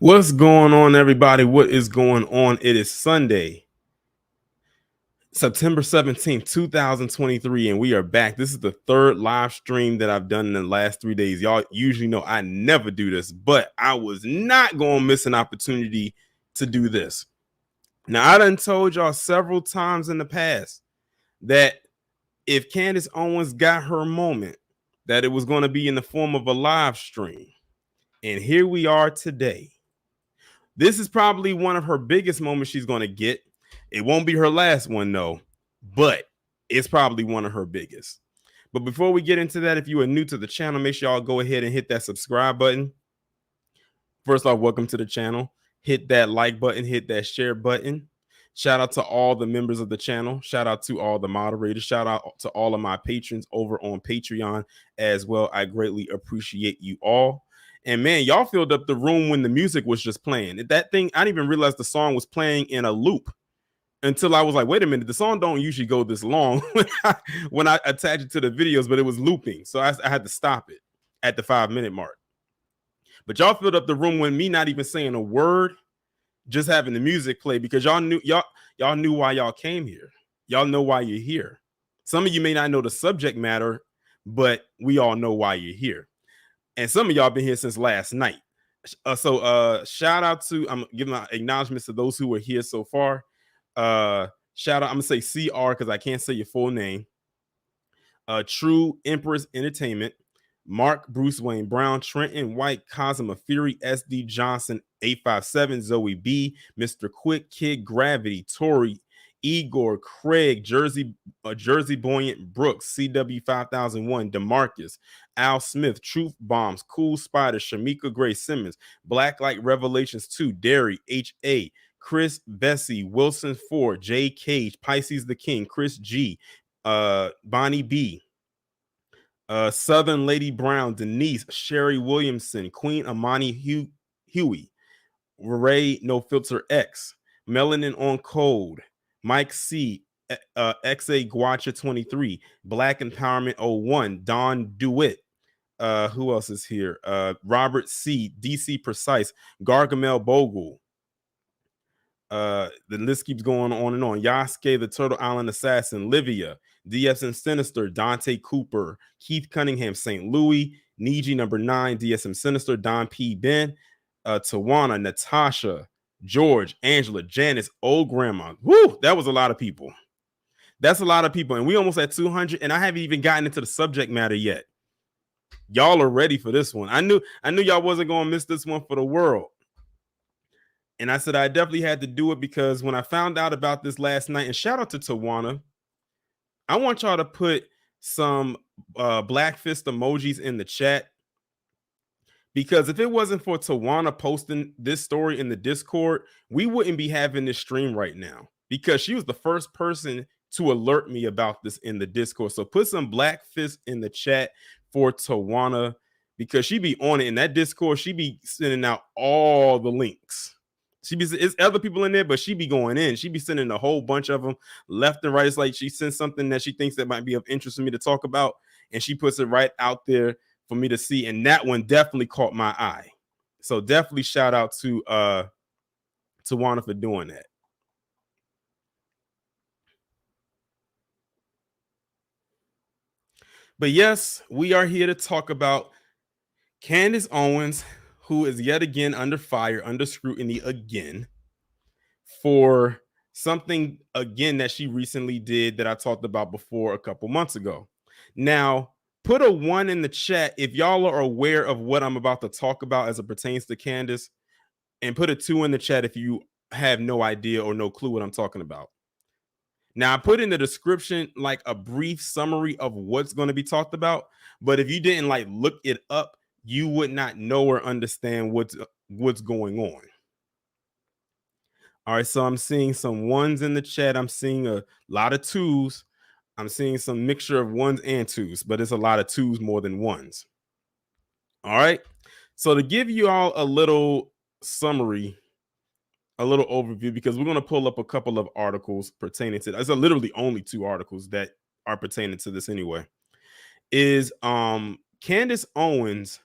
What's going on, everybody? What is going on? It is Sunday, September 17th, 2023, and we are back. This is the third live stream that I've done in the last 3 days. Y'all usually know I never do this, but I was not going to miss an opportunity to do this. Now, I done told y'all several times in the past that if Candace Owens got her moment, that it was going to be in the form of a live stream. And here we are today. This is probably one of her biggest moments she's going to get. It won't be her last one, though, but it's probably one of her biggest. But before we get into that, if you are new to the channel, make sure y'all go ahead and hit that subscribe button. First off, welcome to the channel. Hit that like button, hit that share button. Shout out to all the members of the channel. Shout out to all the moderators. Shout out to all of my patrons over on Patreon as well. I greatly appreciate you all. And man, y'all filled up the room when the music was just playing. That thing, I didn't even realize the song was playing in a loop until I was like, wait a minute, the song don't usually go this long when I attach it to the videos, but it was looping. So I had to stop it at the 5-minute mark. But y'all filled up the room when me not even saying a word, just having the music play, because y'all knew why y'all came here. Y'all know why you're here. Some of you may not know the subject matter, but we all know why you're here. And some of y'all been here since last night. So shout out to, I'm giving my acknowledgments to those who were here so far. Shout out, I'm gonna say CR because I can't say your full name. True Empress Entertainment, Mark Bruce Wayne Brown, Trenton White, Cosma Fury, SD Johnson, 857, Zoe B, Mr. Quick, Kid Gravity, Tori, Igor, Craig, Jersey Buoyant, Brooks, CW 5001, Demarcus, Al Smith, Truth Bombs, Cool Spider, Shamika Gray Simmons, Blacklight Revelations 2, Derry, HA, Chris Bessie, Wilson Ford, Jay Cage, Pisces the King, Chris G, Bonnie B, Southern Lady Brown, Denise, Sherry Williamson, Queen Amani Huey, Ray No Filter X, Melanin on Code, Mike C, XA Guacha 23, Black Empowerment 01, Don DeWitt. Who else is here? Robert C, DC Precise, Gargamel Bogle. The list keeps going on and on. Yasuke, the Turtle Island Assassin, Livia, DSM Sinister, Dante Cooper, Keith Cunningham, St. Louis, Niji number 9, DSM Sinister, Don P. Ben, Tawana, Natasha, George, Angela, Janice, Old Grandma. Woo, that was a lot of people. That's a lot of people. And we almost at 200, and I haven't even gotten into the subject matter yet. Y'all are ready for this one. I knew y'all wasn't going to miss this one for the world. And I said I definitely had to do it because when I found out about this last night, and shout out to Tawana, I want y'all to put some black fist emojis in the chat, because if it wasn't for Tawana posting this story in the Discord, we wouldn't be having this stream right now, because she was the first person to alert me about this in the Discord. So put some black fist in the chat for Tawana, because she be on it in that Discord. She be sending out all the links. It's other people in there, but she be going in. She be sending a whole bunch of them left and right. It's like she sends something that she thinks that might be of interest to me to talk about, and she puts it right out there for me to see. And that one definitely caught my eye. So definitely shout out to Tawana for doing that. But yes, we are here to talk about Candace Owens, who is yet again under fire, under scrutiny again, for something again that she recently did that I talked about before a couple months ago. Now, put a 1 in the chat if y'all are aware of what I'm about to talk about as it pertains to Candace, and put a 2 in the chat if you have no idea or no clue what I'm talking about. Now, I put in the description like a brief summary of what's going to be talked about, but if you didn't like look it up, you would not know or understand what's going on. All right, so I'm seeing some 1s in the chat. I'm seeing a lot of 2s. I'm seeing some mixture of 1s and 2s, but it's a lot of 2s more than 1s. All right, so to give you all a little summary, a little overview, because we're going to pull up a couple of articles pertaining to this. It's literally only 2 articles that are pertaining to this anyway. Is Candace Owens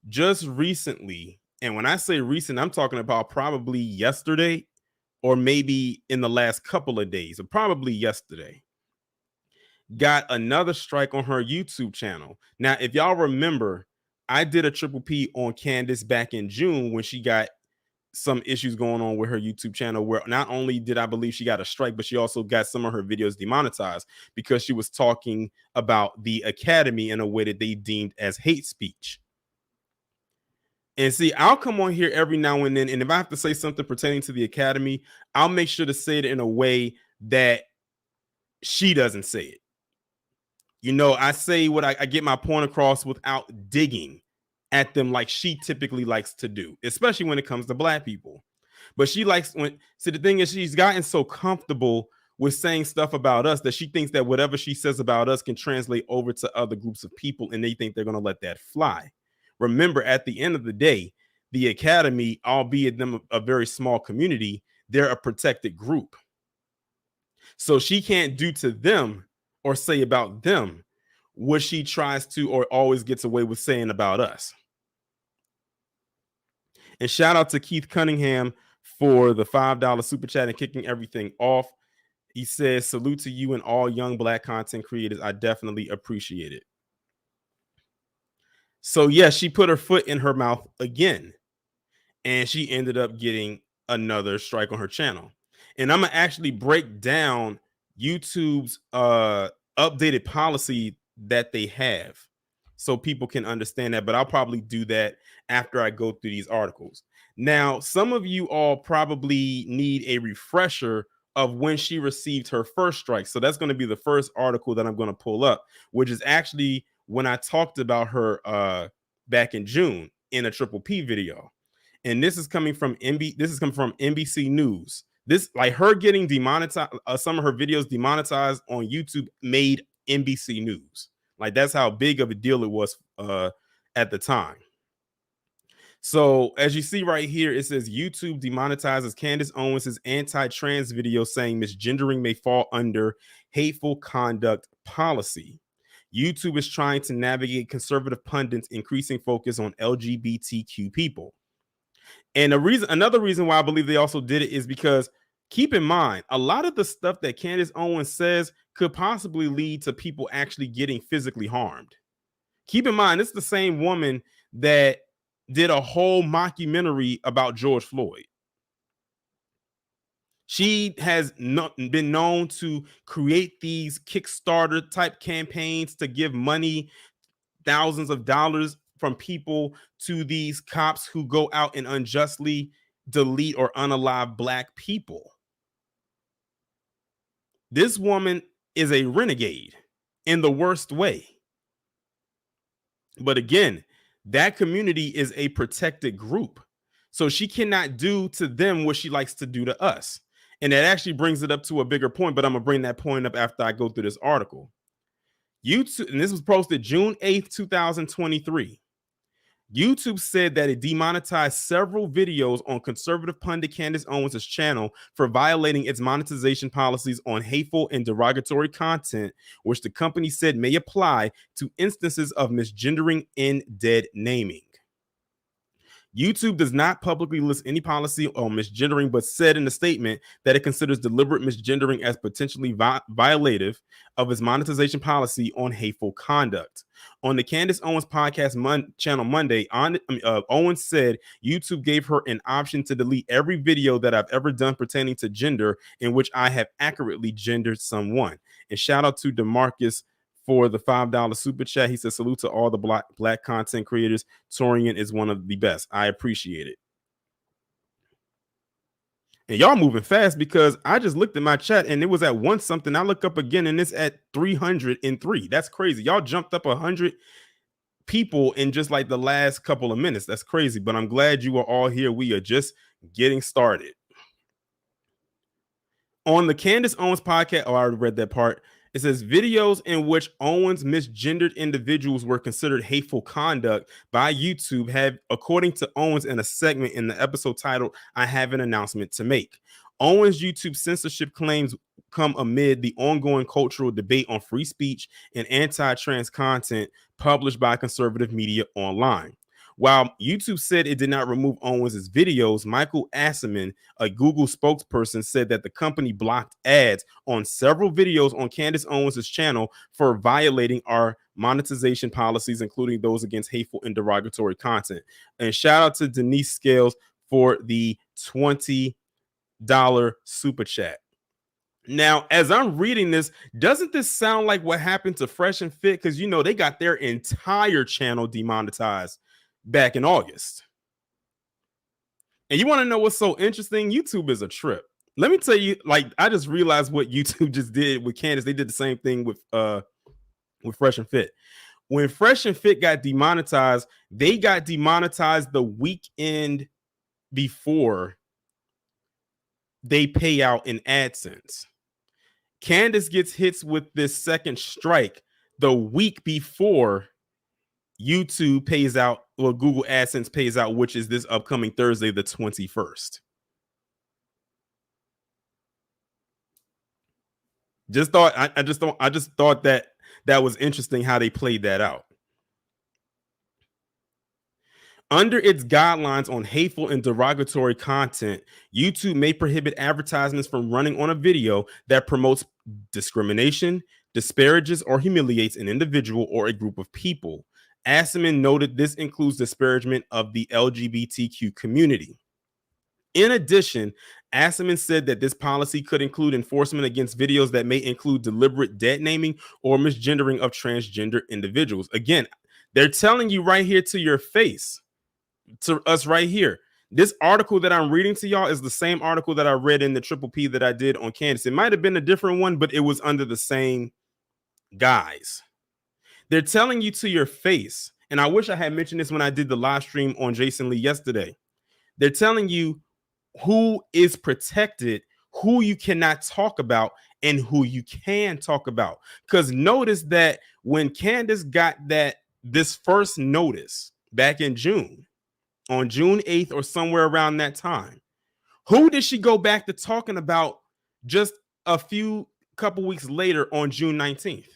just recently And when I say recent, I'm talking about probably yesterday or maybe in the last couple of days, or probably yesterday, got another strike on her YouTube channel. Now, if y'all remember, I did a triple P on Candace back in June when she got some issues going on with her YouTube channel, where not only did I believe she got a strike, but she also got some of her videos demonetized because she was talking about the academy in a way that they deemed as hate speech. And see, I'll come on here every now and then, and if I have to say something pertaining to the academy, I'll make sure to say it in a way that she doesn't say it. You know, I say what I get my point across without digging at them like she typically likes to do, especially when it comes to black people. But she likes when, see, the thing is, she's gotten so comfortable with saying stuff about us that she thinks that whatever she says about us can translate over to other groups of people, and they think they're going to let that fly. Remember, at the end of the day, the academy, albeit them a very small community, they're a protected group. So she can't do to them or say about them what she tries to or always gets away with saying about us. And shout out to Keith Cunningham for the $5 super chat and kicking everything off. He says, salute to you and all young black content creators. I definitely appreciate it. So, yes, she put her foot in her mouth again, and she ended up getting another strike on her channel. And I'm going to actually break down YouTube's updated policy that they have so people can understand that. But I'll probably do that after I go through these articles. Now, some of you all probably need a refresher of when she received her first strike. So that's going to be the first article that I'm going to pull up, which is actually when I talked about her back in June in a Triple P video. And this is coming from NBC News. This, like, her getting demonetized, some of her videos demonetized on YouTube made NBC News. Like, that's how big of a deal it was at the time. So as you see right here, it says YouTube demonetizes Candace Owens' anti-trans video saying misgendering may fall under hateful conduct policy. YouTube is trying to navigate conservative pundits' increasing focus on LGBTQ people. And another reason why I believe they also did it is because, keep in mind, a lot of the stuff that Candace Owens says could possibly lead to people actually getting physically harmed. Keep in mind, it's the same woman that did a whole mockumentary about George Floyd. She has been known to create these Kickstarter type campaigns to give money, thousands of dollars from people, to these cops who go out and unjustly delete or unalive black people. This woman is a renegade in the worst way. But again, that community is a protected group. So she cannot do to them what she likes to do to us. And that actually brings it up to a bigger point, but I'm going to bring that point up after I go through this article. YouTube, and this was posted June 8th, 2023. YouTube said that it demonetized several videos on conservative pundit Candace Owens' channel for violating its monetization policies on hateful and derogatory content, which the company said may apply to instances of misgendering and dead naming. YouTube does not publicly list any policy on misgendering, but said in a statement that it considers deliberate misgendering as potentially violative of its monetization policy on hateful conduct. On the Candace Owens podcast channel Monday, Owens said YouTube gave her an option to delete every video that I've ever done pertaining to gender in which I have accurately gendered someone. And shout out to DeMarcus for the $5 super chat. He says, salute to all the black content creators. Torian is one of the best. I appreciate it. And y'all moving fast, because I just looked at my chat and it was at 1 something. I look up again and it's at 303. That's crazy. Y'all jumped up 100 people in just like the last couple of minutes. That's crazy, but I'm glad you are all here. We are just getting started. On the Candace Owens podcast, I already read that part. It says videos in which Owens misgendered individuals were considered hateful conduct by YouTube have, according to Owens in a segment in the episode titled, I Have an Announcement to Make. Owens' YouTube censorship claims come amid the ongoing cultural debate on free speech and anti-trans content published by conservative media online. While YouTube said it did not remove Owens' videos, Michael Asserman, a Google spokesperson, said that the company blocked ads on several videos on Candace Owens' channel for violating our monetization policies, including those against hateful and derogatory content. And shout out to Denise Scales for the $20 super chat. Now, as I'm reading this, doesn't this sound like what happened to Fresh and Fit? Because, you know, they got their entire channel demonetized back in August. And you want to know what's so interesting? YouTube is a trip. Let me tell you, like, I just realized what YouTube just did with Candace. They did the same thing with Fresh and Fit. When Fresh and Fit got demonetized, they got demonetized the weekend before they pay out in AdSense. Candace gets hits with this second strike the week before YouTube pays out, or Google AdSense pays out, which is this upcoming Thursday, the 21st. I just thought that was interesting how they played that out. Under its guidelines on hateful and derogatory content, YouTube may prohibit advertisements from running on a video that promotes discrimination, disparages, or humiliates an individual or a group of people. Asserman noted this includes disparagement of the LGBTQ community. In addition, Asserman said that this policy could include enforcement against videos that may include deliberate dead naming or misgendering of transgender individuals. Again, they're telling you right here to your face, to us right here. This article that I'm reading to y'all is the same article that I read in the Triple P that I did on Candace. It might have been a different one, but it was under the same guys. They're telling you to your face, and I wish I had mentioned this when I did the live stream on Jason Lee yesterday. They're telling you who is protected, who you cannot talk about, and who you can talk about. Because notice that when Candace got this first notice back in June, on June 8th or somewhere around that time, who did she go back to talking about just a couple weeks later on June 19th?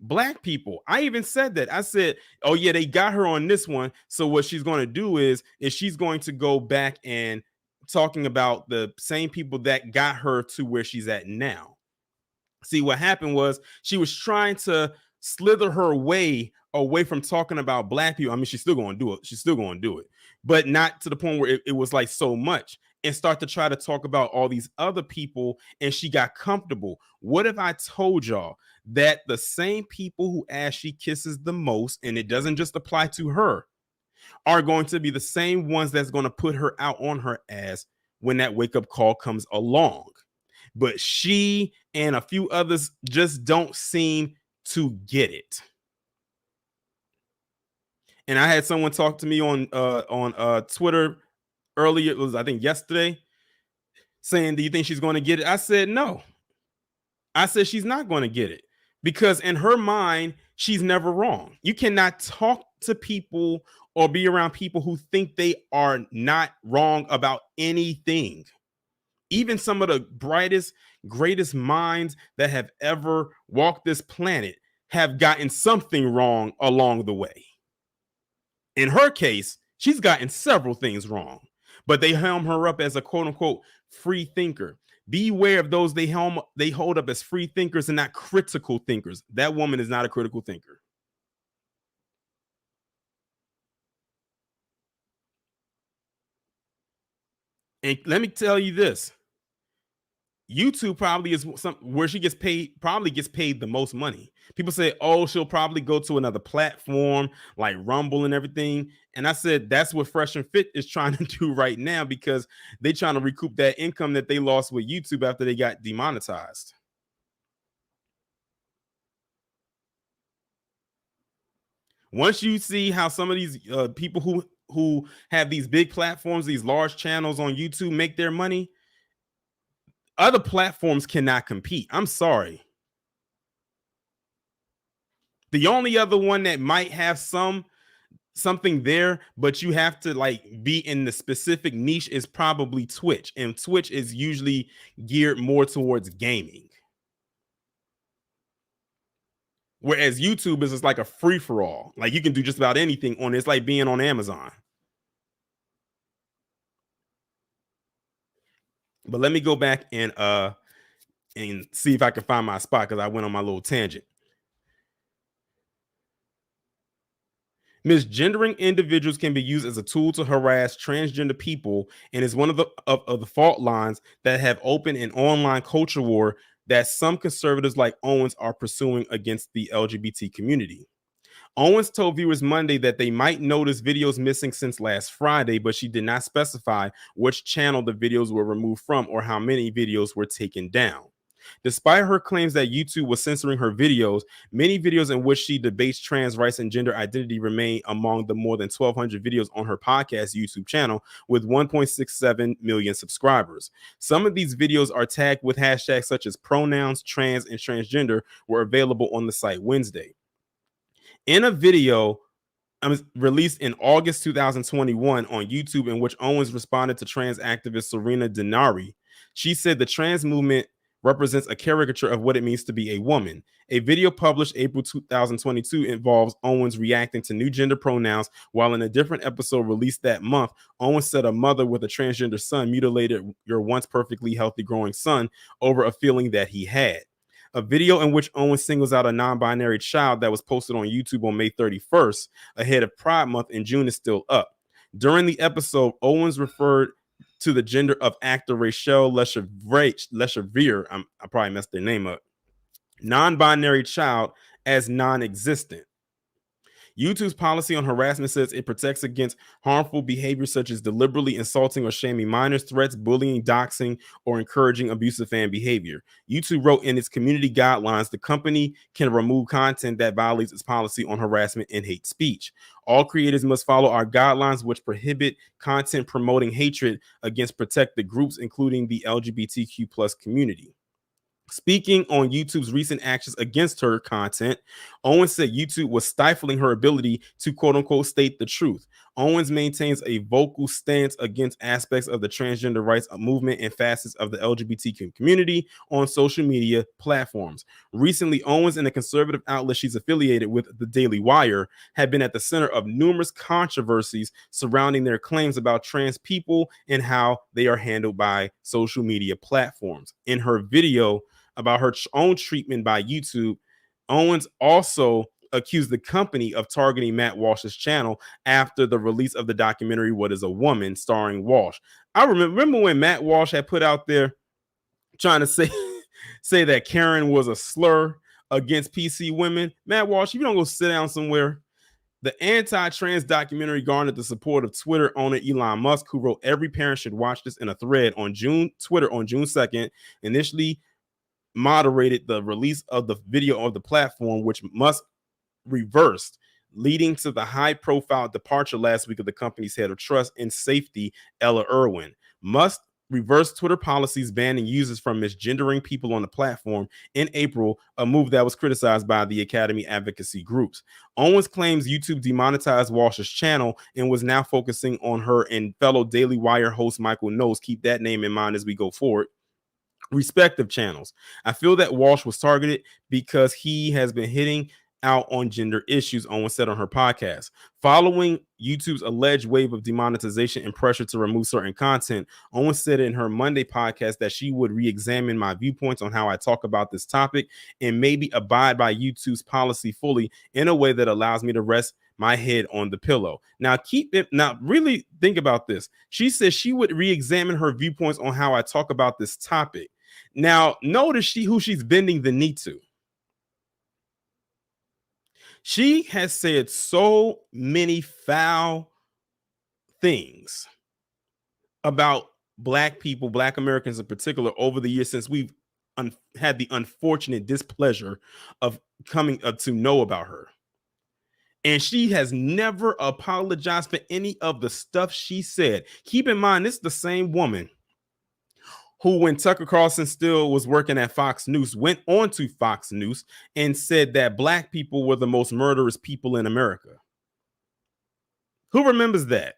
Black people. I even said that. I said, oh yeah, they got her on this one. So what she's going to do is she's going to go back and talking about the same people that got her to where she's at now. See, what happened was she was trying to slither her way away from talking about black people. I mean, she's still going to do it. She's still going to do it, but not to the point where it was like so much, and start to try to talk about all these other people. And she got comfortable. What if I told y'all that the same people who ask she kisses the most, and it doesn't just apply to her, are going to be the same ones that's going to put her out on her ass when that wake up call comes along? But she and a few others just don't seem to get it. And I had someone talk to me on Twitter earlier. It was, I think, yesterday, saying, do you think she's going to get it? I said, no. I said, she's not going to get it, because in her mind, she's never wrong. You cannot talk to people or be around people who think they are not wrong about anything. Even some of the brightest, greatest minds that have ever walked this planet have gotten something wrong along the way. In her case, she's gotten several things wrong, but they helm her up as a quote unquote free thinker. Beware of those they hold up as free thinkers and not critical thinkers. That woman is not a critical thinker. And let me tell you this. YouTube probably is where she gets paid the most money. People say, oh, she'll probably go to another platform like Rumble and everything. And I said, that's what Fresh and Fit is trying to do right now, because they're trying to recoup that income that they lost with YouTube after they got demonetized. Once you see how some of these people who have these big platforms, these large channels on YouTube make their money, other platforms cannot compete. I'm sorry. The only other one that might have something there, but you have to like be in the specific niche, is probably Twitch. And Twitch is usually geared more towards gaming. Whereas YouTube is just like a free for all. Like you can do just about anything on it. It's like being on Amazon. But let me go back and see if I can find my spot because I went on my little tangent. Misgendering individuals can be used as a tool to harass transgender people and is one of the fault lines that have opened an online culture war that some conservatives like Owens are pursuing against the LGBT community. Owens told viewers Monday that they might notice videos missing since last Friday, but she did not specify which channel the videos were removed from or how many videos were taken down. Despite her claims that YouTube was censoring her videos, many videos in which she debates trans rights and gender identity remain among the more than 1,200 videos on her podcast YouTube channel with 1.67 million subscribers. Some of these videos are tagged with hashtags such as pronouns, trans, and transgender were available on the site Wednesday. In a video released in August 2021 on YouTube, in which Owens responded to trans activist Serena Denari, she said the trans movement represents a caricature of what it means to be a woman. A video published April 2022 involves Owens reacting to new gender pronouns, while in a different episode released that month, Owens said a mother with a transgender son mutilated your once perfectly healthy growing son over a feeling that he had. A video in which Owens singles out a non-binary child that was posted on YouTube on May 31st, ahead of Pride Month in June, is still up. During the episode, Owens referred to the gender of actor Rachel Leshervere, I probably messed their name up, non-binary child, as non-existent. YouTube's policy on harassment says it protects against harmful behavior such as deliberately insulting or shaming minors, threats, bullying, doxing, or encouraging abusive fan behavior. YouTube wrote in its community guidelines the company can remove content that violates its policy on harassment and hate speech. All creators must follow our guidelines, which prohibit content promoting hatred against protected groups, including the LGBTQ plus community. Speaking on YouTube's recent actions against her content, Owens said YouTube was stifling her ability to quote unquote state the truth. Owens maintains a vocal stance against aspects of the transgender rights movement and facets of the LGBTQ community on social media platforms. Recently, Owens and the conservative outlet she's affiliated with, the Daily Wire, have been at the center of numerous controversies surrounding their claims about trans people and how they are handled by social media platforms. In her video about her own treatment by YouTube, Owens also accused the company of targeting Matt Walsh's channel after the release of the documentary What is a Woman, starring Walsh. I remember when Matt Walsh had put out there trying to say that Karen was a slur against PC women. Matt Walsh, if you don't go sit down somewhere. The anti-trans documentary garnered the support of Twitter owner Elon Musk, who wrote every parent should watch this in a thread on Twitter on June 2nd, initially moderated the release of the video of the platform, which Musk reversed, leading to the high-profile departure last week of the company's head of trust and safety, Ella Irwin. Musk reversed Twitter policies banning users from misgendering people on the platform in April, a move that was criticized by the Academy advocacy groups. Owens claims YouTube demonetized Walsh's channel and was now focusing on her and fellow Daily Wire host Michael Knowles, keep that name in mind as we go forward, respective channels. I feel that Walsh was targeted because he has been hitting out on gender issues, Owens said on her podcast. Following YouTube's alleged wave of demonetization and pressure to remove certain content, Owens said in her Monday podcast that she would re-examine my viewpoints on how I talk about this topic and maybe abide by YouTube's policy fully in a way that allows me to rest my head on the pillow. Now, really think about this. She says she would re-examine her viewpoints on how I talk about this topic. Now, notice who she's bending the knee to. She has said so many foul things about Black people, Black Americans in particular, over the years since we've had the unfortunate displeasure of coming to know about her. And she has never apologized for any of the stuff she said. Keep in mind, this is the same woman who, when Tucker Carlson still was working at Fox News, went on to Fox News and said that Black people were the most murderous people in America. Who remembers that?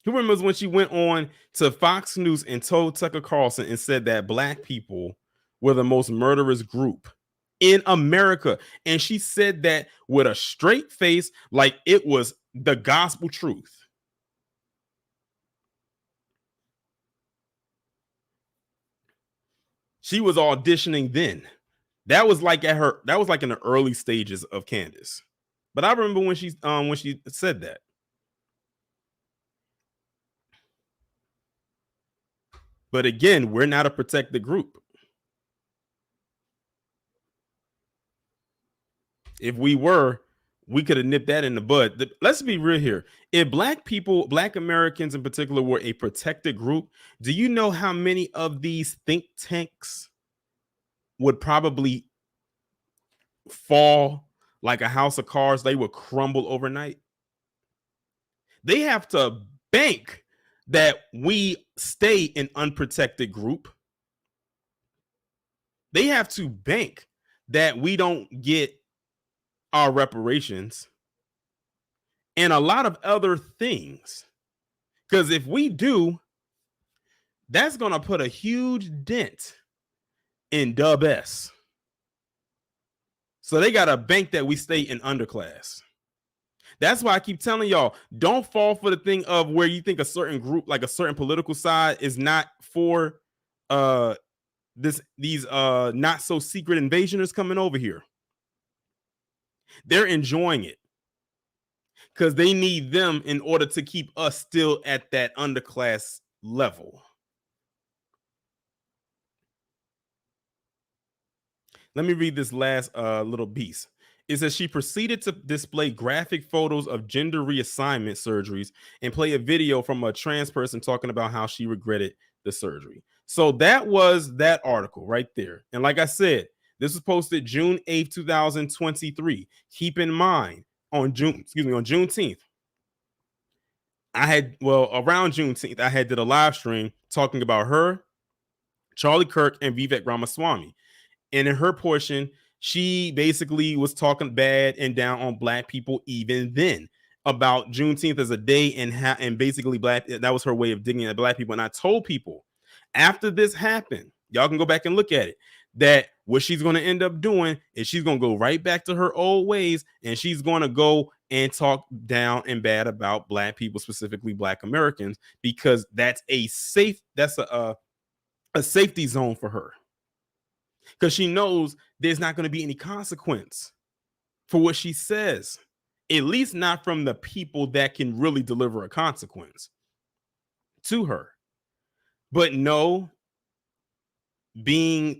Who remembers when she went on to Fox News and told Tucker Carlson and said that black people were the most murderous group in America? And she said that with a straight face, like it was the gospel truth. She was auditioning then. That was like in the early stages of Candace. But I remember when she said that. But again, we're not a protected group. If we were, we could have nipped that in the bud. Let's be real here. If black people, black Americans in particular, were a protected group, do you know how many of these think tanks would probably fall like a house of cards? They would crumble overnight. They have to bank that we stay an unprotected group. They have to bank that we don't get our reparations and a lot of other things. Because if we do, that's going to put a huge dent in Dub S. So they got to bank that we stay in underclass. That's why I keep telling y'all, don't fall for the thing of where you think a certain group, like a certain political side, is not for these not so secret invasioners coming over here. They're enjoying it because they need them in order to keep us still at that underclass level. Let me read this last little piece. It says she proceeded to display graphic photos of gender reassignment surgeries and play a video from a trans person talking about how she regretted the surgery. So that was that article right there. And like I said, this was posted June 8th, 2023. Keep in mind, on Juneteenth, around Juneteenth, I had did a live stream talking about her, Charlie Kirk, and Vivek Ramaswamy. And in her portion, she basically was talking bad and down on black people even then about Juneteenth as a day and basically that was her way of digging at black people. And I told people after this happened, y'all can go back and look at it, that what she's going to end up doing is she's going to go right back to her old ways and she's going to go and talk down and bad about black people, specifically black Americans, because that's a safety zone for her. Because she knows there's not going to be any consequence for what she says, at least not from the people that can really deliver a consequence to her. But no,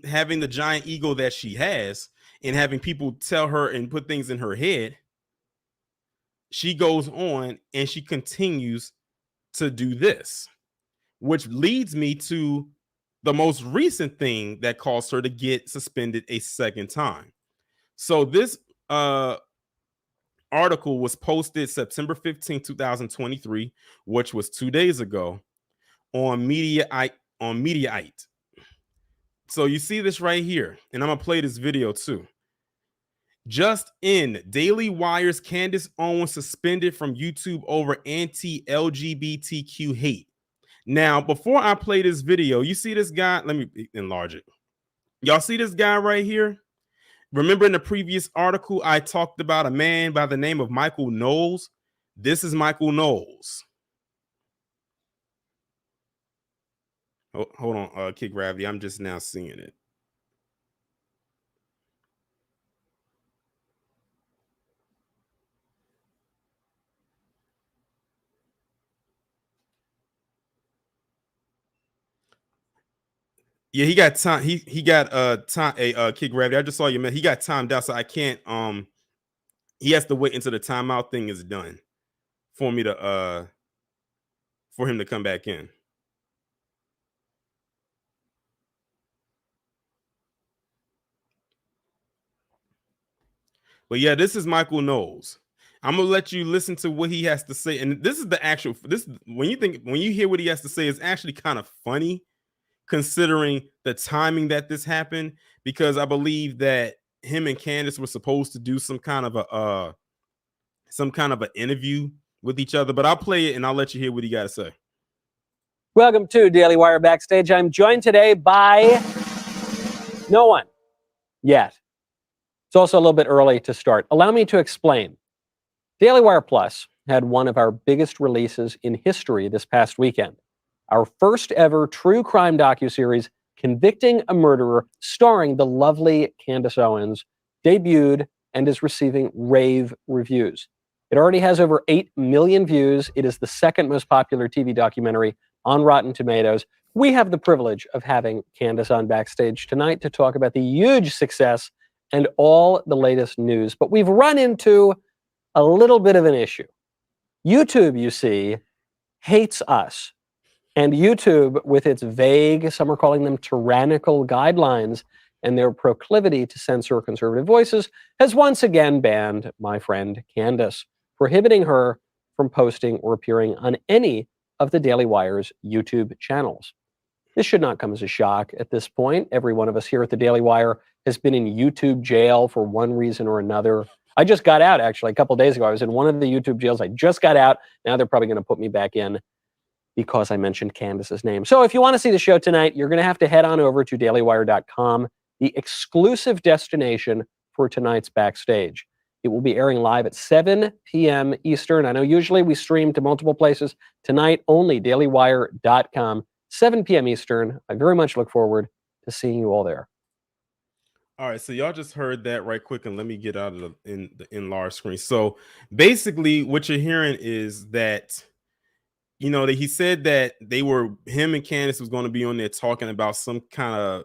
having the giant ego that she has and having people tell her and put things in her head, she goes on and she continues to do this, which leads me to the most recent thing that caused her to get suspended a second time. So this article was posted September 15, 2023, which was 2 days ago on Mediaite. So you see this right here, and I'm gonna play this video too. Just in, Daily Wire's Candace Owens suspended from YouTube over anti-LGBTQ hate. Now, before I play this video, you see this guy? Let me enlarge it. Y'all see this guy right here? Remember in the previous article, I talked about a man by the name of Michael Knowles. This is Michael Knowles. Hold on, Kick Gravity. I'm just now seeing it. Yeah, he got time. He got time. Kick Gravity. I just saw you, man. He got timed out, so I can't. He has to wait until the timeout thing is done for me to for him to come back in. But yeah, this is Michael Knowles. I'm gonna let you listen to what he has to say, and this is the actual. When you hear what he has to say, it's actually kind of funny, considering the timing that this happened. Because I believe that him and Candace were supposed to do some kind of an interview with each other, but I'll play it and I'll let you hear what he got to say. Welcome to Daily Wire Backstage. I'm joined today by no one yet. It's also a little bit early to start. Allow me to explain. Daily Wire Plus had one of our biggest releases in history this past weekend. Our first ever true crime docuseries, Convicting a Murderer, starring the lovely Candace Owens, debuted and is receiving rave reviews. It already has over 8 million views. It is the second most popular TV documentary on Rotten Tomatoes. We have the privilege of having Candace on Backstage tonight to talk about the huge success and all the latest news. But we've run into a little bit of an issue. YouTube, you see, hates us. And YouTube, with its vague, some are calling them tyrannical guidelines, and their proclivity to censor conservative voices, has once again banned my friend Candace, prohibiting her from posting or appearing on any of the Daily Wire's YouTube channels. This should not come as a shock at this point. Every one of us here at the Daily Wire has been in YouTube jail for one reason or another. I just got out, actually, a couple days ago. I was in one of the YouTube jails. I just got out. Now they're probably going to put me back in because I mentioned Candace's name. So if you want to see the show tonight, you're going to have to head on over to dailywire.com, the exclusive destination for tonight's Backstage. It will be airing live at 7 p.m. Eastern. I know usually we stream to multiple places. Tonight, only dailywire.com, 7 p.m. Eastern. I very much look forward to seeing you all there. All right, so y'all just heard that right quick, and let me get out of the enlarged screen. So basically, what you're hearing is that, you know, that he said that him and Candace was going to be on there talking about some kind of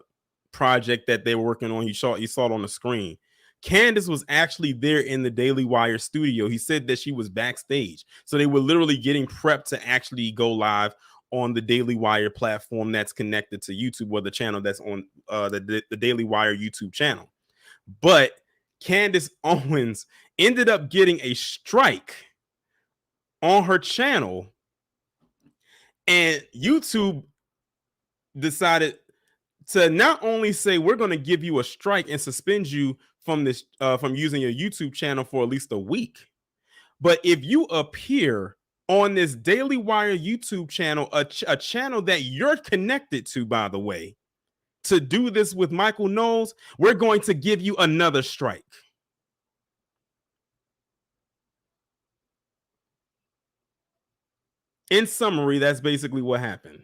project that they were working on. You saw it on the screen. Candace was actually there in the Daily Wire studio. He said that she was backstage. So they were literally getting prepped to actually go live on the Daily Wire platform that's connected to YouTube, or the channel that's on the Daily Wire YouTube channel. But Candace Owens ended up getting a strike on her channel, and YouTube decided to not only say, we're going to give you a strike and suspend you from this from using your YouTube channel for at least a week, but if you appear on this Daily Wire YouTube channel, a channel that you're connected to, by the way, to do this with Michael Knowles, we're going to give you another strike. In summary, that's basically what happened.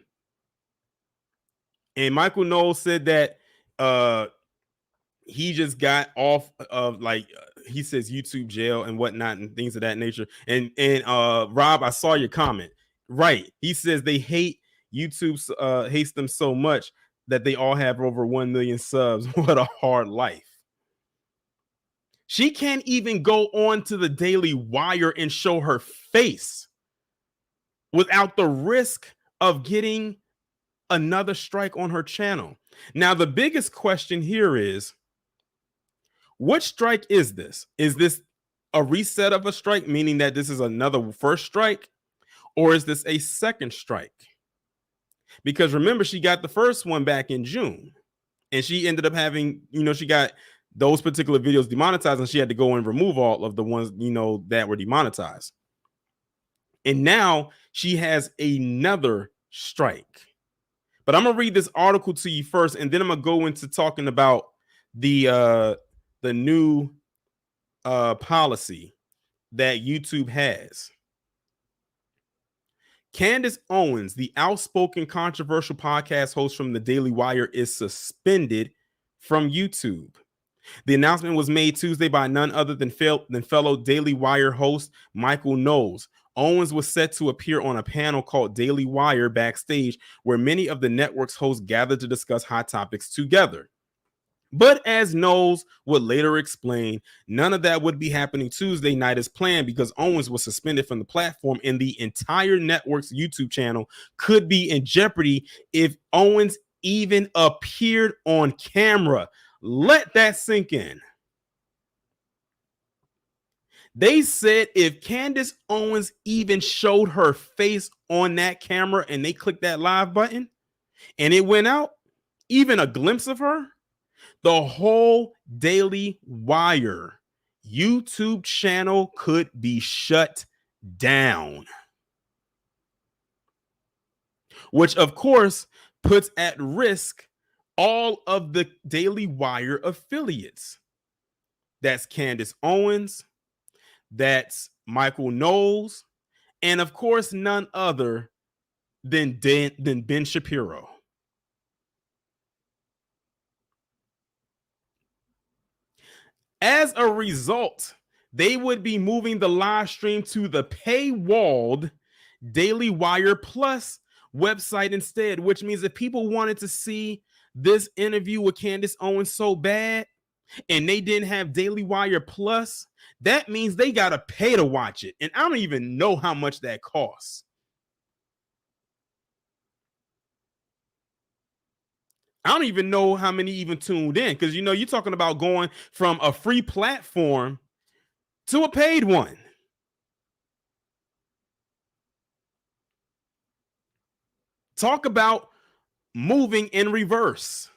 And Michael Knowles said that he just got off of, he says, YouTube jail and whatnot and things of that nature. And Rob, I saw your comment. Right. He says they hate YouTube, hates them so much that they all have over 1 million subs. What a hard life. She can't even go on to the Daily Wire and show her face without the risk of getting another strike on her channel. Now, the biggest question here is, what strike is this? Is this a reset of a strike, meaning that this is another first strike, or is this a second strike? Because remember, she got the first one back in June, and she ended up having, she got those particular videos demonetized, and she had to go and remove all of the ones, that were demonetized. And now she has another strike. But I'm going to read this article to you first, and then I'm going to go into talking about the new policy that YouTube has. Candace Owens, the outspoken, controversial podcast host from the Daily Wire, is suspended from YouTube. The announcement was made Tuesday by none other than fellow Daily Wire host Michael Knowles. Owens was set to appear on a panel called Daily Wire Backstage, where many of the network's hosts gathered to discuss hot topics together. But as Knowles would later explain, none of that would be happening Tuesday night as planned, because Owens was suspended from the platform, and the entire network's YouTube channel could be in jeopardy if Owens even appeared on camera. Let that sink in. They said if Candace Owens even showed her face on that camera and they clicked that live button and it went out, even a glimpse of her, the whole Daily Wire YouTube channel could be shut down, which of course puts at risk all of the Daily Wire affiliates. That's Candace Owens, that's Michael Knowles, and of course none other than Ben Shapiro. As a result, they would be moving the live stream to the paywalled Daily Wire Plus website instead, which means if people wanted to see this interview with Candace Owens so bad and they didn't have Daily Wire Plus, that means they got to pay to watch it. And I don't even know how much that costs. I don't even know how many even tuned in, because you know you're talking about going from a free platform to a paid one. Talk about moving in reverse.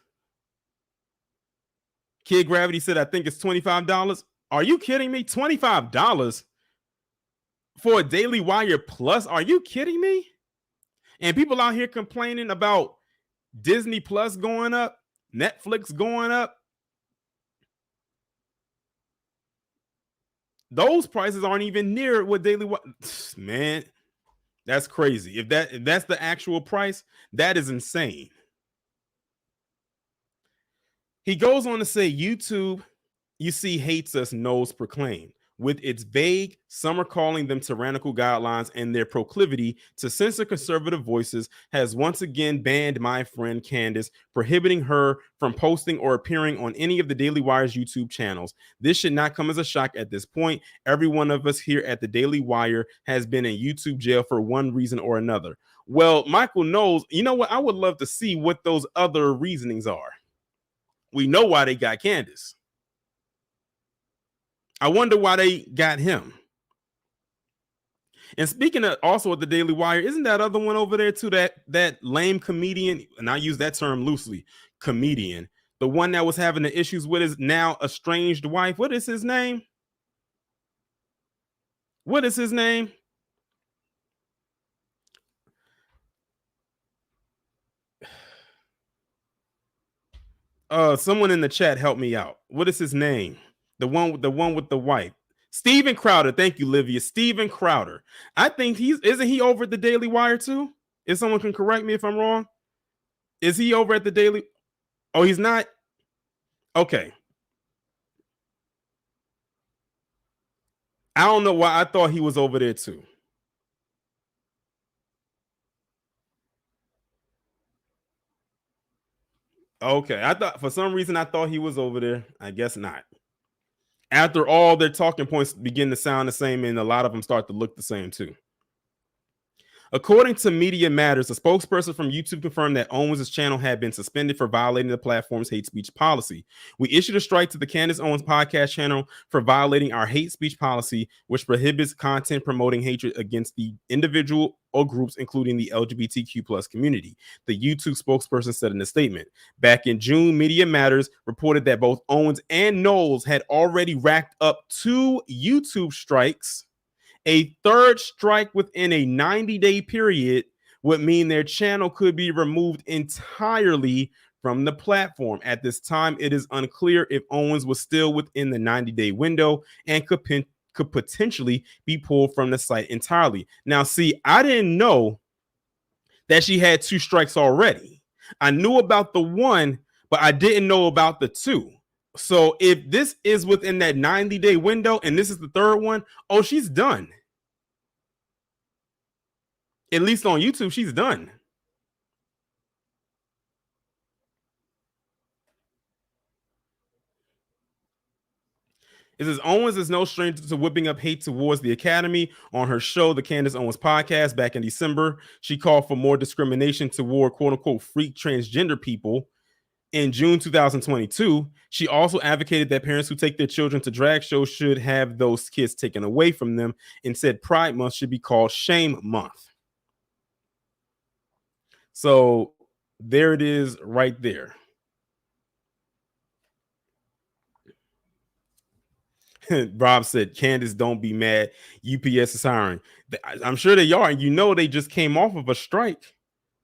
Kid Gravity said, I think it's $25. Are you kidding me? $25 for a Daily Wire Plus? Are you kidding me? And people out here complaining about Disney Plus going up, Netflix going up. Those prices aren't even near what Daily Wire. Man, that's crazy. If that's the actual price, that is insane. He goes on to say, YouTube, you see, hates us, Knowles proclaimed. With its vague, some are calling them tyrannical guidelines, and their proclivity to censor conservative voices has once again banned my friend Candace, prohibiting her from posting or appearing on any of the Daily Wire's YouTube channels. This should not come as a shock at this point. Every one of us here at the Daily Wire has been in YouTube jail for one reason or another. Well, Michael Knowles, you know what? I would love to see what those other reasonings are. We know why they got Candace. I wonder why they got him. And speaking of also at the Daily Wire, isn't that other one over there too, that lame comedian, and I use that term loosely, comedian, the one that was having the issues with his now estranged wife? What is his name? What is his name? Someone in the chat help me out. What is his name? The one with the wife. Steven Crowder. Thank you, Livia. Steven Crowder. I think isn't he over at the Daily Wire too? If someone can correct me if I'm wrong. Is he over at the Daily? Oh, he's not? Okay. I don't know why I thought he was over there too. Okay. I thought for some reason I thought he was over there. I guess not. After all their talking points begin to sound the same, and a lot of them start to look the same too. According to Media Matters, a spokesperson from YouTube confirmed that Owens' channel had been suspended for violating the platform's hate speech policy. We issued a strike to the Candace Owens podcast channel for violating our hate speech policy, which prohibits content promoting hatred against the individual or groups, including the LGBTQ plus community, the YouTube spokesperson said in a statement. Back in June, Media Matters reported that both Owens and Knowles had already racked up 2 YouTube strikes. A third strike within a 90-day period would mean their channel could be removed entirely from the platform. At this time, it is unclear if Owens was still within the 90-day window and could potentially be pulled from the site entirely. Now, see, I didn't know that she had 2 strikes already. I knew about the one, but I didn't know about the 2. So if this is within that 90-day window and this is the third one, oh, she's done. At least on YouTube, she's done. It says Owens is no stranger to whipping up hate towards the Academy. On her show, the Candace Owens podcast, back in December, she called for more discrimination toward quote-unquote freak transgender people. In June 2022, she also advocated that parents who take their children to drag shows should have those kids taken away from them, and said Pride Month should be called Shame Month. So there it is right there. Rob said, Candace, don't be mad. UPS is hiring. I'm sure they are. And they just came off of a strike.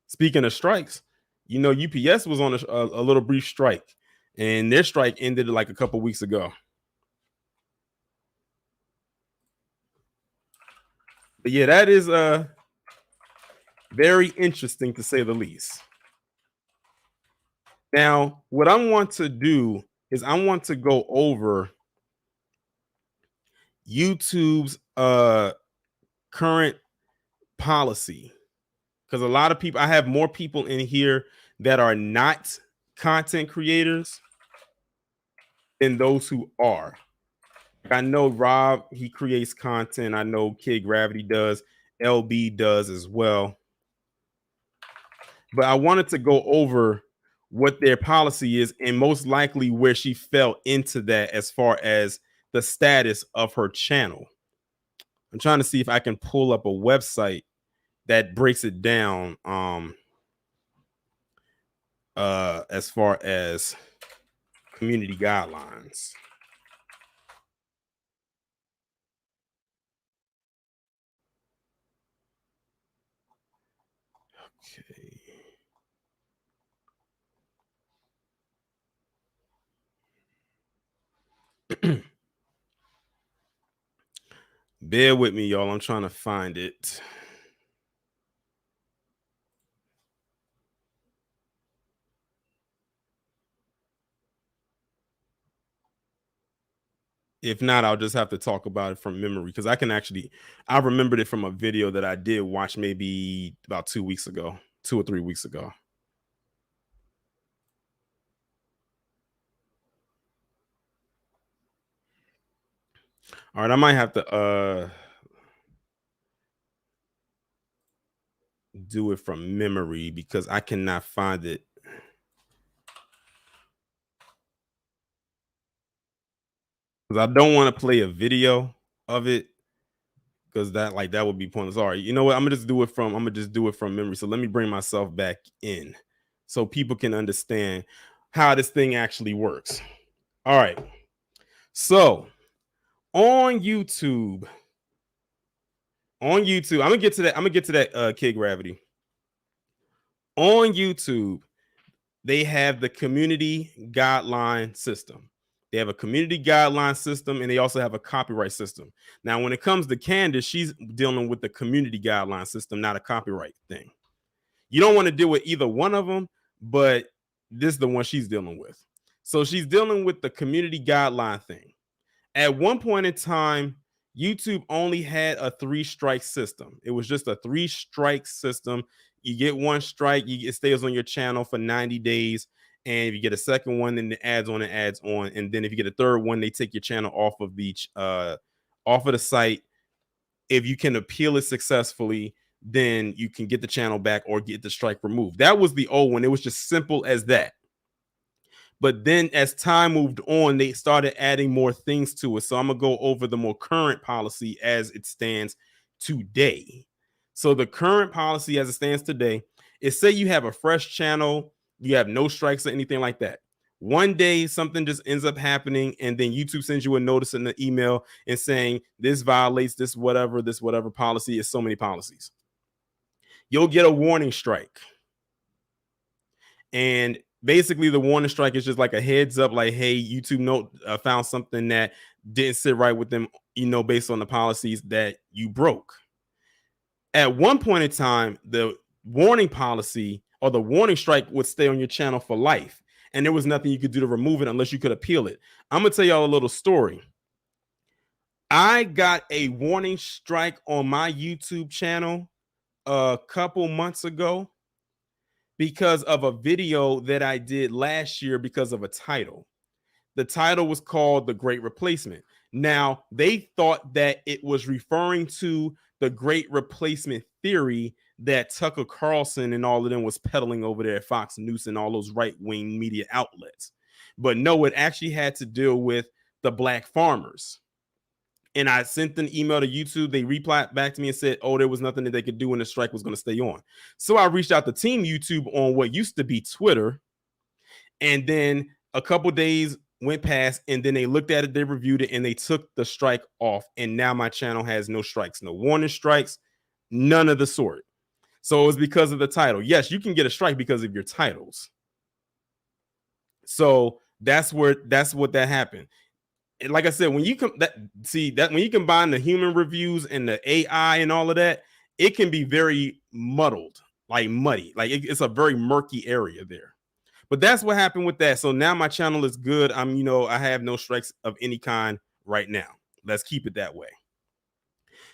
Speaking of strikes, UPS was on a little brief strike, and their strike ended like a couple weeks ago. But yeah, that is very interesting to say the least. Now, what I want to do is I want to go over YouTube's current policy, because a lot of people, I have more people in here that are not content creators than those who are. I know Rob, he creates content. I know Kid Gravity does. LB does as well. But I wanted to go over what their policy is and most likely where she fell into that as far as the status of her channel. I'm trying to see if I can pull up a website that breaks it down as far as community guidelines. Okay. Bear with me, y'all. I'm trying to find it. If not, I'll just have to talk about it from memory, because I remembered it from a video that I did watch maybe about 2 or 3 weeks ago. All right, I might have to do it from memory because I cannot find it. Because I don't want to play a video of it, because that would be pointless. All right, you know what? I'm gonna just do it from memory. So let me bring myself back in so people can understand how this thing actually works. All right. So on YouTube, I'm gonna get to that. Kid Gravity. On YouTube, they have the community guideline system. They have a community guideline system, and they also have a copyright system. Now, when it comes to Candace, she's dealing with the community guideline system, not a copyright thing. You don't want to deal with either one of them, but this is the one she's dealing with. So she's dealing with the community guideline thing. At one point in time, YouTube only had a 3-strike system. It was just a 3-strike system. You get 1 strike, it stays on your channel for 90 days. And if you get a second one, then it adds on and adds on. And then if you get a third one, they take your channel off of the site. If you can appeal it successfully, then you can get the channel back or get the strike removed. That was the old one. It was just simple as that. But then as time moved on, they started adding more things to it. So I'm going to go over the more current policy as it stands today. So the current policy as it stands today is, say you have a fresh channel, you have no strikes or anything like that. One day something just ends up happening, and then YouTube sends you a notice in the email and saying this violates this whatever policy. Is so many policies. You'll get a warning strike. And basically the warning strike is just like a heads up, like, hey, YouTube found something that didn't sit right with them, based on the policies that you broke. At one point in time, the warning policy or the warning strike would stay on your channel for life, and there was nothing you could do to remove it unless you could appeal it. I'm gonna tell y'all a little story. I got a warning strike on my YouTube channel a couple months ago because of a video that I did last year because of a title. The title was called The Great Replacement. Now, they thought that it was referring to the Great Replacement theory that Tucker Carlson and all of them was peddling over there at Fox News and all those right-wing media outlets. But no, it actually had to deal with the black farmers. And I sent an email to YouTube. They replied back to me and said, oh, there was nothing that they could do and the strike was going to stay on. So I reached out to Team YouTube on what used to be Twitter. And then a couple days went past, and then they looked at it, they reviewed it, and they took the strike off. And now my channel has no strikes, no warning strikes, none of the sort. So it was because of the title. Yes, you can get a strike because of your titles. So that's what that happened. And like I said, when you when you combine the human reviews and the AI and all of that, it can be very muddled, like muddy. Like it's a very murky area there. But that's what happened with that. So now my channel is good. I have no strikes of any kind right now. Let's keep it that way.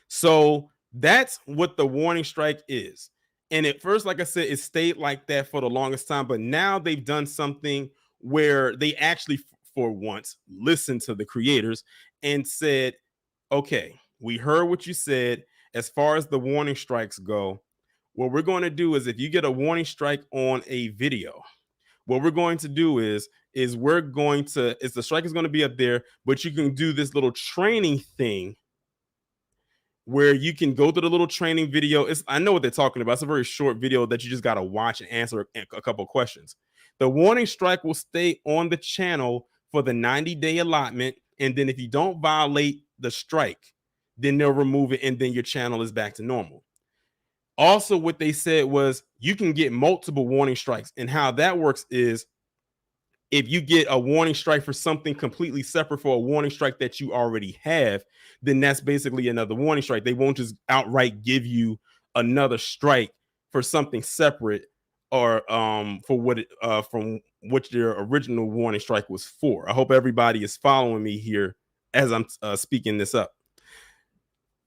So that's what the warning strike is. And at first, like I said, it stayed like that for the longest time. But now they've done something where they actually, for once, listened to the creators and said, okay, we heard what you said. As far as the warning strikes go, what we're going to do is if you get a warning strike on a video, what we're going to do is the strike is going to be up there, but you can do this little training thing where you can go to the little training video. I know what they're talking about. It's a very short video that you just got to watch and answer a couple of questions. The warning strike will stay on the channel for the 90-day allotment. And then if you don't violate the strike, then they'll remove it. And then your channel is back to normal. Also, what they said was you can get multiple warning strikes. And how that works is if you get a warning strike for something completely separate for a warning strike that you already have, then that's basically another warning strike. They won't just outright give you another strike for something separate or for from what your original warning strike was for. I hope everybody is following me here as I'm speaking this up.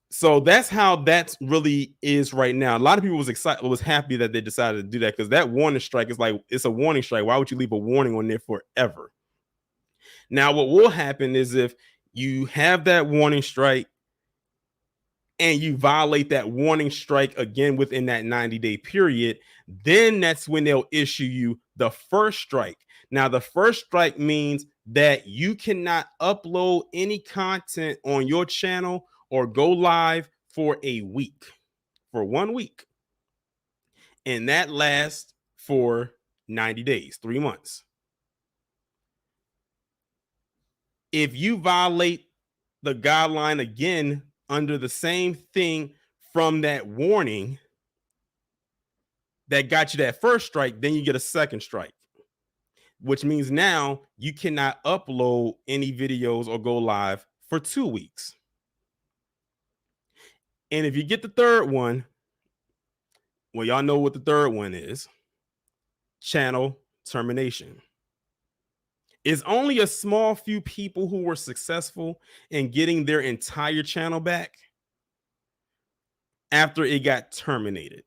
So that's how that really is right now. A lot of people was happy that they decided to do that because that warning strike is like, it's a warning strike. Why would you leave a warning on there forever? Now, what will happen is if you have that warning strike and you violate that warning strike again within that 90-day period, then that's when they'll issue you the first strike. Now, the first strike means that you cannot upload any content on your channel or go live for a week, for 1 week. And that lasts for 90 days, 3 months. If you violate the guideline again under the same thing from that warning that got you that first strike, then you get a second strike, which means now you cannot upload any videos or go live for 2 weeks. And if you get the third one, well, y'all know what the third one is: channel termination. It's only a small few people who were successful in getting their entire channel back after it got terminated.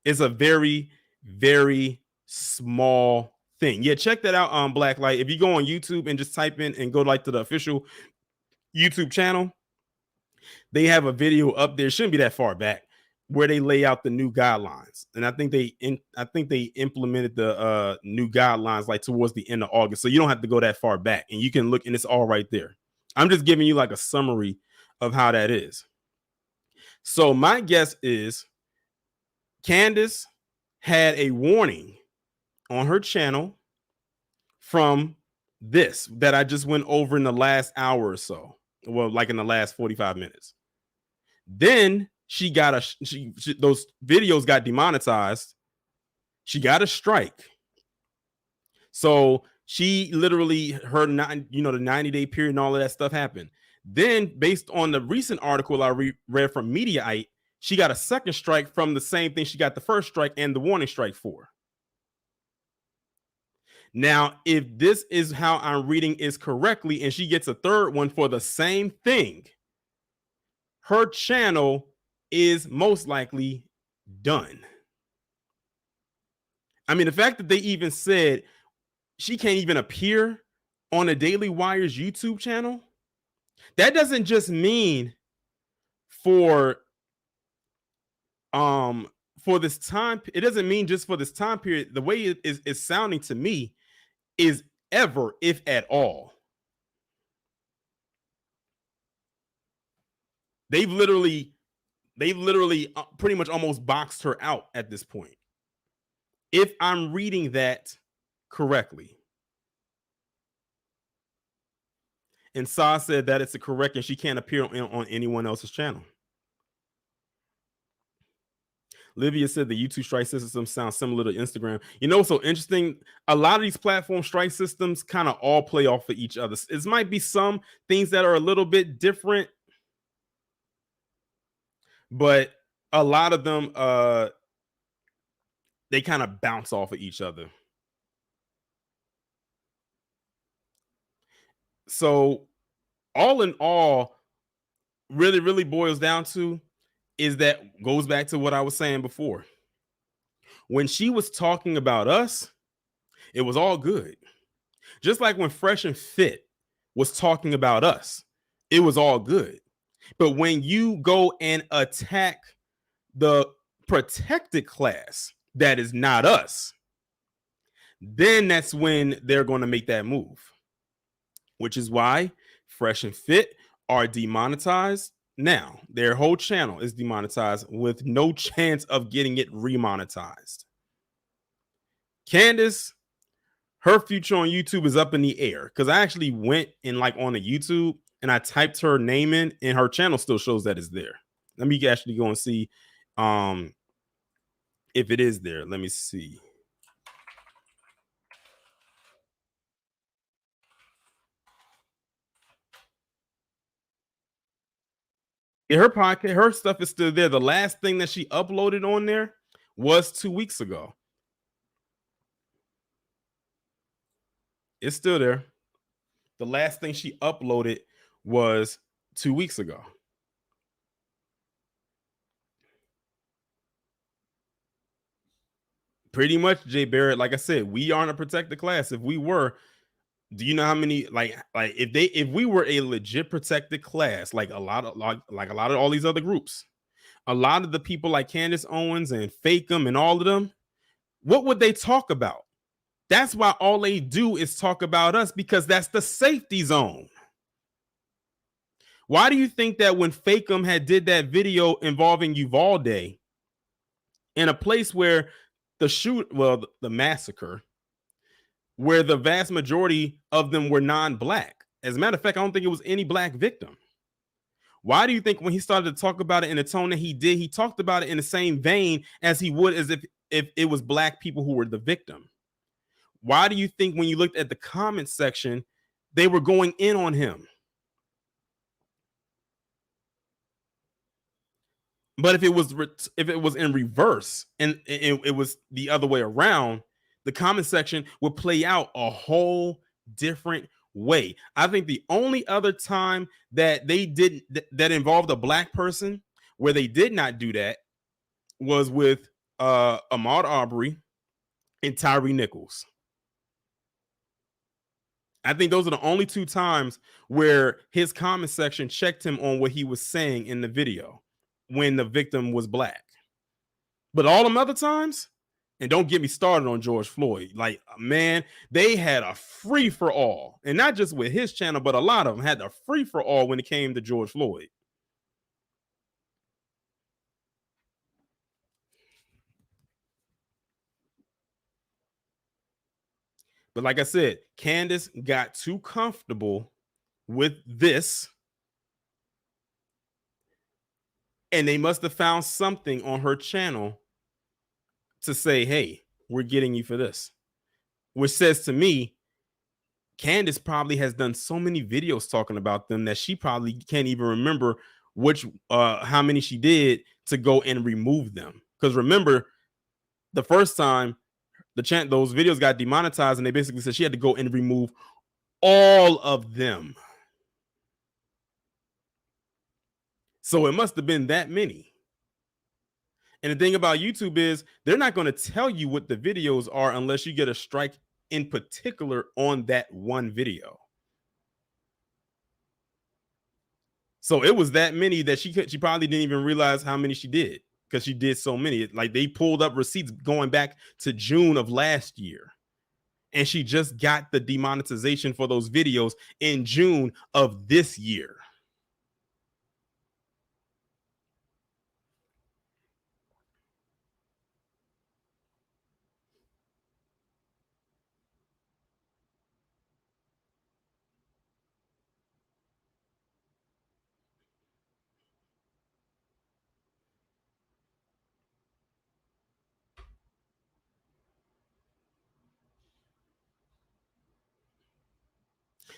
It's a very, very small thing. Yeah, check that out on Blacklight. If you go on YouTube and just type in and go like to the official YouTube channel, they have a video up there. Shouldn't be that far back, where they lay out the new guidelines. And I think they implemented the new guidelines like towards the end of August. So you don't have to go that far back, and you can look, and it's all right there. I'm just giving you like a summary of how that is. So my guess is Candace had a warning on her channel from this that I just went over in the last hour or so. Well, like in the last 45 minutes. Then she got those videos got demonetized. She got a strike. So she literally, the 90-day period and all of that stuff happened. Then, based on the recent article I read from Mediaite, she got a second strike from the same thing she got the first strike and the warning strike for. Now, if this is how I'm reading is correctly, and she gets a third one for the same thing, her channel is most likely done. I mean, the fact that they even said she can't even appear on a Daily Wire's YouTube channel, that doesn't just mean for this time. It doesn't mean just for this time period. The way it is sounding to me is ever, if at all. They've literally pretty much almost boxed her out at this point, if I'm reading that correctly. And Sa said that it's correct and she can't appear on anyone else's channel. Livia said the YouTube strike system sounds similar to Instagram. You know, so interesting. A lot of these platform strike systems kind of all play off of each other. It might be some things that are a little bit different, but a lot of them, they kind of bounce off of each other. So, all in all, really boils down to is that goes back to what I was saying before. When she was talking about us, it was all good. Just like when Fresh and Fit was talking about us, it was all good. But when you go and attack the protected class that is not us, then that's when they're going to make that move, which is why Fresh and Fit are demonetized. Now, their whole channel is demonetized with no chance of getting it remonetized. Candace, her future on YouTube is up in the air because I actually went and like on the YouTube and I typed her name in and her channel still shows that it's there. Let me actually go and see if it is there. Let me see. Yeah, her podcast, her stuff is still there. The last thing that she uploaded on there was 2 weeks ago. It's still there. The last thing she uploaded was 2 weeks ago. Pretty much, Jay Barrett. Like I said, we aren't a protected class. If we were, do you know how many like if we were a legit protected class, like a lot of all these other groups, a lot of the people like Candace Owens and Fakem and all of them, what would they talk about? That's why all they do is talk about us because that's the safety zone. Why do you think that when Fakem had did that video involving Uvalde in a place where the massacre, where the vast majority of them were non-black? As a matter of fact, I don't think it was any black victim. Why do you think when he started to talk about it in the tone that he did, he talked about it in the same vein as he would as if it was black people who were the victim? Why do you think when you looked at the comment section, they were going in on him? But if it was in reverse and it was the other way around, the comment section would play out a whole different way. I think the only other time that they didn't that involved a black person where they did not do that was with Ahmaud Arbery and Tyree Nichols. I think those are the only two times where his comment section checked him on what he was saying in the video when the victim was black. But all them other times, and don't get me started on George Floyd. Like, man, they had a free for all, and not just with his channel, but a lot of them had a free for all when it came to George Floyd. But like I said, Candace got too comfortable with this, and they must have found something on her channel to say, hey, we're getting you for this. Which says to me, Candace probably has done so many videos talking about them that she probably can't even remember which how many she did to go and remove them. Because remember, the first time those videos got demonetized, and they basically said she had to go and remove all of them. So it must have been that many. And the thing about YouTube is they're not going to tell you what the videos are unless you get a strike in particular on that one video. So it was that many that she probably didn't even realize how many she did because she did so many. Like they pulled up receipts going back to June of last year. And she just got the demonetization for those videos in June of this year.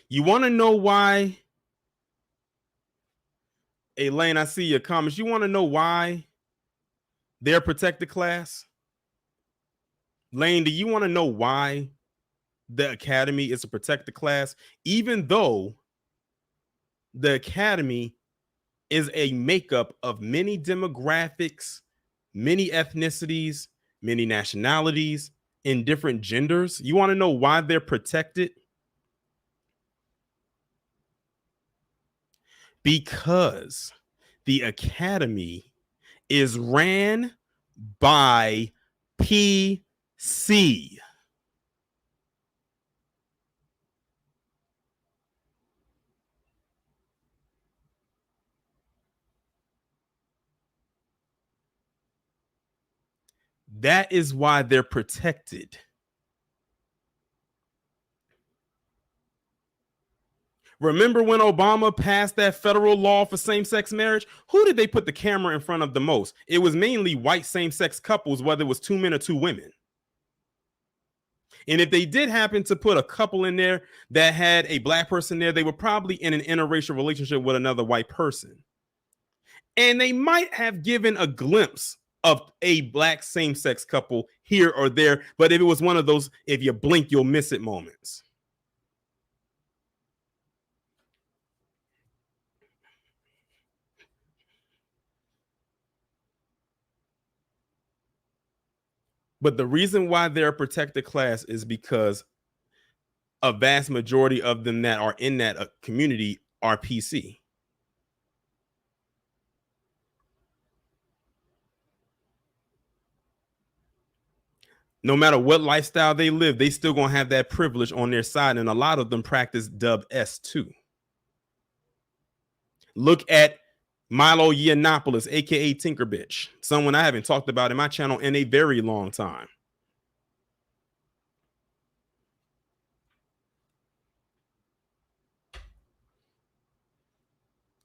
You want to know why? Elaine, I see your comments. You want to know why they're protected class? Lane, do you want to know why the academy is a protected class? Even though the academy is a makeup of many demographics, many ethnicities, many nationalities, and different genders. You want to know why they're protected? Because the academy is ran by PC. That is why they're protected. Remember when Obama passed that federal law for same-sex marriage? Who did they put the camera in front of the most? It was mainly white same-sex couples, whether it was 2 men or 2 women. And if they did happen to put a couple in there that had a black person there, they were probably in an interracial relationship with another white person. And they might have given a glimpse of a black same-sex couple here or there, but if it was one of those, if you blink, you'll miss it moments. But the reason why they're a protected class is because a vast majority of them that are in that community are PC. No matter what lifestyle they live, they still gonna have that privilege on their side, and a lot of them practice dub S too. Look at Milo Yiannopoulos, aka Tinker Bitch, someone I haven't talked about in my channel in a very long time.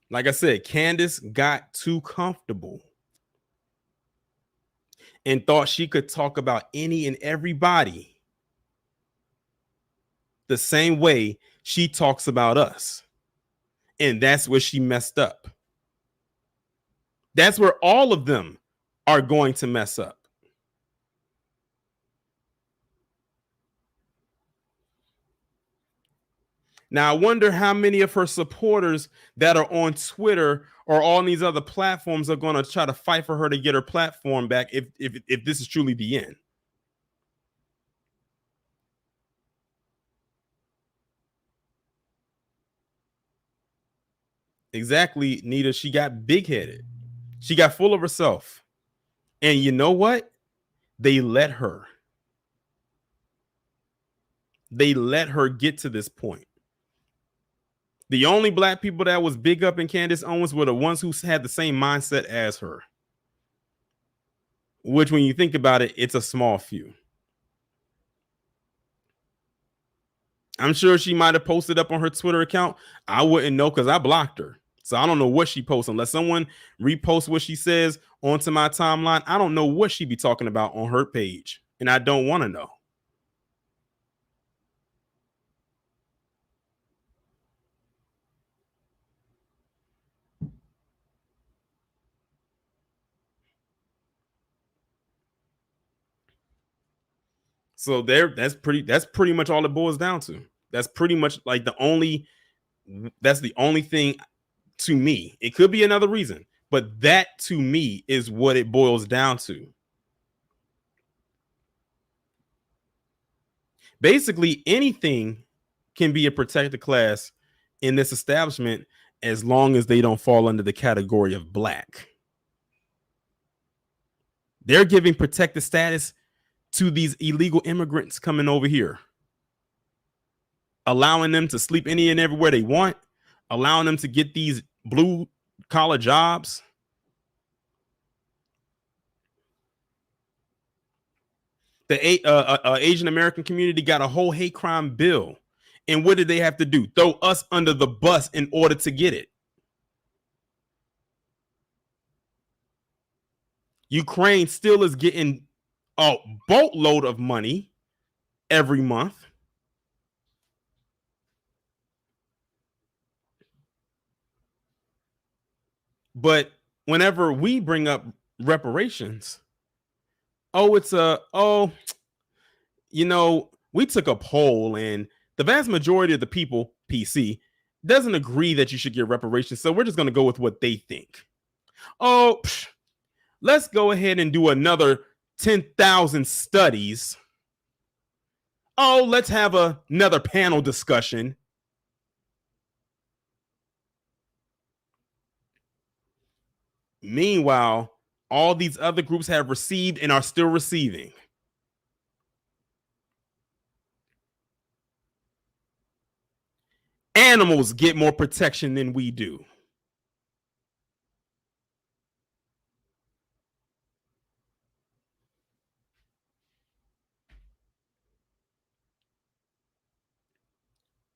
Like I said, Candace got too comfortable and thought she could talk about any and everybody the same way she talks about us. And that's where she messed up. That's where all of them are going to mess up. Now, I wonder how many of her supporters that are on Twitter or on these other platforms are going to try to fight for her to get her platform back if this is truly the end. Exactly, Nita. She got big-headed. She got full of herself. And you know what? They let her. They let her get to this point. The only black people that was big up in Candace Owens were the ones who had the same mindset as her. Which, when you think about it, it's a small few. I'm sure she might have posted up on her Twitter account. I wouldn't know because I blocked her. So I don't know what she posts unless someone reposts what she says onto my timeline. I don't know what she be talking about on her page, and I don't want to know. So that's pretty much all it boils down to. That's pretty much like that's the only thing to me. It could be another reason, but that to me is what it boils down to. Basically, anything can be a protected class in this establishment as long as they don't fall under the category of black. They're giving protected status to these illegal immigrants coming over here, allowing them to sleep any and everywhere they want, allowing them to get these blue collar jobs. The Asian American community got a whole hate crime bill. And what did they have to do? Throw us under the bus in order to get it. Ukraine still is getting a boatload of money every month. But whenever we bring up reparations, we took a poll and the vast majority of the people, PC, doesn't agree that you should get reparations. So we're just going to go with what they think. Let's go ahead and do another 10,000 studies. Let's have another panel discussion. Meanwhile, all these other groups have received and are still receiving. Animals get more protection than we do.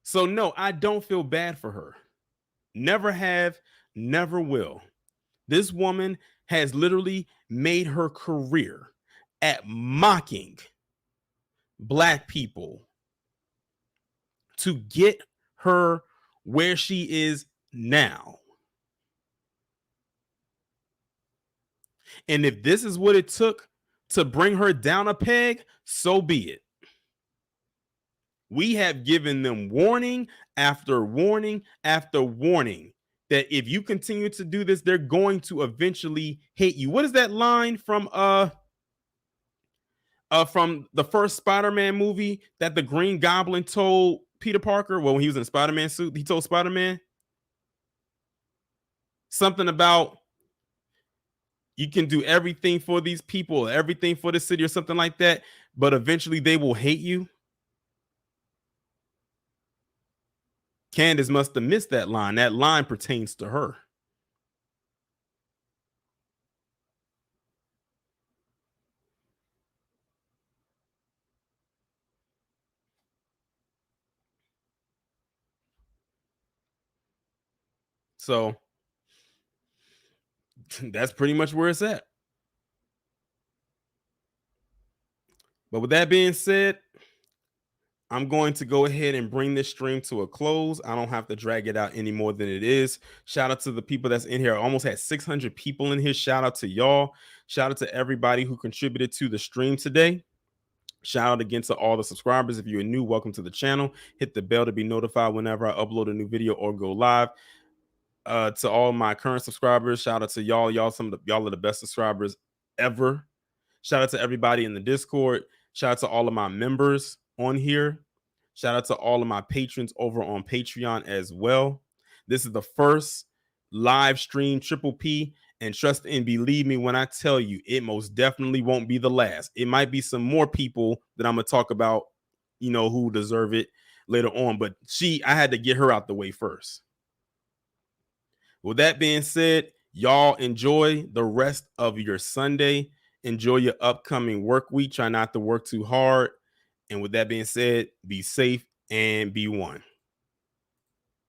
So no, I don't feel bad for her. Never have, never will. This woman has literally made her career at mocking Black people to get her where she is now. And if this is what it took to bring her down a peg, so be it. We have given them warning after warning after warning that if you continue to do this, they're going to eventually hate you. What is that line from the first Spider-Man movie that the Green Goblin told Peter Parker? Well, when he was in a Spider-Man suit, he told Spider-Man something about you can do everything for these people, everything for the city or something like that, but eventually they will hate you. Candace must have missed that line. That line pertains to her. So that's pretty much where it's at. But with that being said, I'm going to go ahead and bring this stream to a close. I don't have to drag it out any more than it is. Shout out to the people that's in here. I almost had 600 people in here. Shout out to y'all. Shout out to everybody who contributed to the stream today. Shout out again to all the subscribers. If you're new, welcome to the channel. Hit the bell to be notified whenever I upload a new video or go live. To all my current subscribers, shout out to y'all. Y'all are the best subscribers ever. Shout out to everybody in the Discord. Shout out to all of my members on here. Shout out to all of my patrons over on Patreon as well. This is the first live stream Triple P, and trust and believe me when I tell you, it most definitely won't be the last. It might be some more people that I'm gonna talk about, who deserve it later on, but I had to get her out the way first. With that being said, y'all enjoy the rest of your Sunday. Enjoy your upcoming work week. Try not to work too hard. And with that being said, be safe and be one.